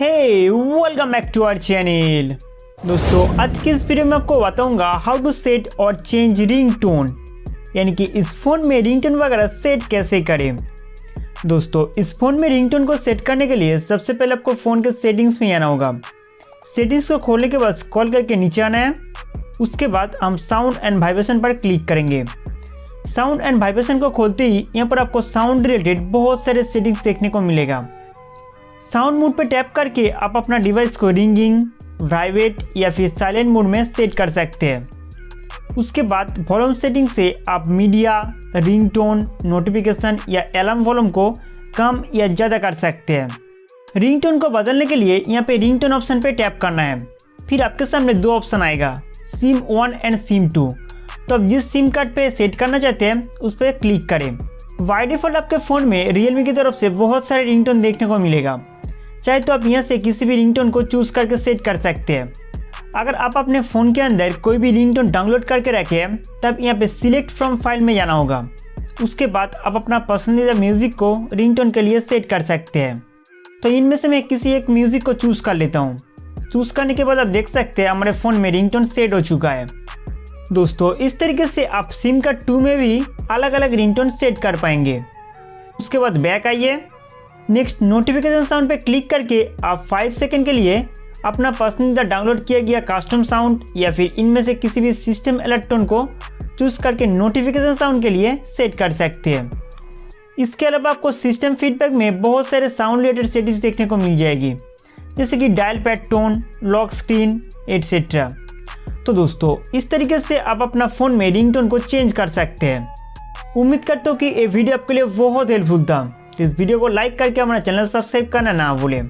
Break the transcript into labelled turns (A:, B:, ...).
A: Hey welcome back to our channel. दोस्तों आज की इस वीडियो में आपको बताऊंगा हाउ टू सेट और चेंज रिंगटोन, यानी कि इस फ़ोन में रिंगटोन वगैरह सेट कैसे करें। दोस्तों इस फ़ोन में रिंगटोन को सेट करने के लिए सबसे पहले आपको फ़ोन के सेटिंग्स में आना होगा। सेटिंग्स को खोलने के बाद स्क्रॉल करके नीचे आना है। उसके बाद हम साउंड एंड वाइब्रेशन पर क्लिक करेंगे। साउंड एंड वाइब्रेशन को खोलते ही यहाँ पर आपको साउंड रिलेटेड बहुत सारे सेटिंग्स देखने को मिलेगा। साउंड मोड पर टैप करके आप अपना डिवाइस को रिंगिंग, वाइब्रेट या फिर साइलेंट मोड में सेट कर सकते हैं। उसके बाद वॉल्यूम सेटिंग से आप मीडिया, रिंगटोन, नोटिफिकेशन या अलार्म वॉल्यूम को कम या ज़्यादा कर सकते हैं। रिंगटोन को बदलने के लिए यहाँ पे रिंगटोन ऑप्शन पे टैप करना है। फिर आपके सामने दो ऑप्शन आएगा, सिम 1 एंड सिम 2। तो आप जिस सिम कार्ड पे सेट करना चाहते हैं उस पर क्लिक करें। बाय डिफ़ॉल्ट आपके फ़ोन में Realme की तरफ से बहुत सारे रिंगटोन देखने को मिलेगा। चाहे तो आप यहाँ से किसी भी रिंगटोन को चूज़ करके सेट कर सकते हैं। अगर आप अपने फ़ोन के अंदर कोई भी रिंगटोन डाउनलोड करके रखे हैं तब यहाँ पे सिलेक्ट फ्रॉम फाइल में जाना होगा। उसके बाद आप अपना पसंदीदा म्यूज़िक को रिंगटोन के लिए सेट कर सकते हैं। तो इनमें से मैं किसी एक म्यूज़िक को चूज़ कर लेता हूँ। चूज़ करने के बाद आप देख सकते हैं हमारे फ़ोन में रिंगटोन सेट हो चुका है। दोस्तों इस तरीके से आप सिम कार्ड 2 में भी अलग अलग रिंगटोन सेट कर पाएंगे। उसके बाद बैक आइए। नेक्स्ट नोटिफिकेशन साउंड पे क्लिक करके आप 5 सेकंड के लिए अपना पसंदीदा डाउनलोड किया गया कस्टम साउंड या फिर इनमें से किसी भी सिस्टम अलर्ट टोन को चूज़ करके नोटिफिकेशन साउंड के लिए सेट कर सकते हैं। इसके अलावा आपको सिस्टम फीडबैक में बहुत सारे साउंड रिलेटेड सेटिंग्स देखने को मिल जाएगी, जैसे कि dial pad tone, lock screen etcetera. तो दोस्तों इस तरीके से आप अपना फ़ोन में रिंगटोन को चेंज कर सकते हैं। उम्मीद करता हूँ कि ये वीडियो आपके लिए बहुत हेल्पफुल था। तो इस वीडियो को लाइक करके हमारा चैनल सब्सक्राइब करना ना भूलें।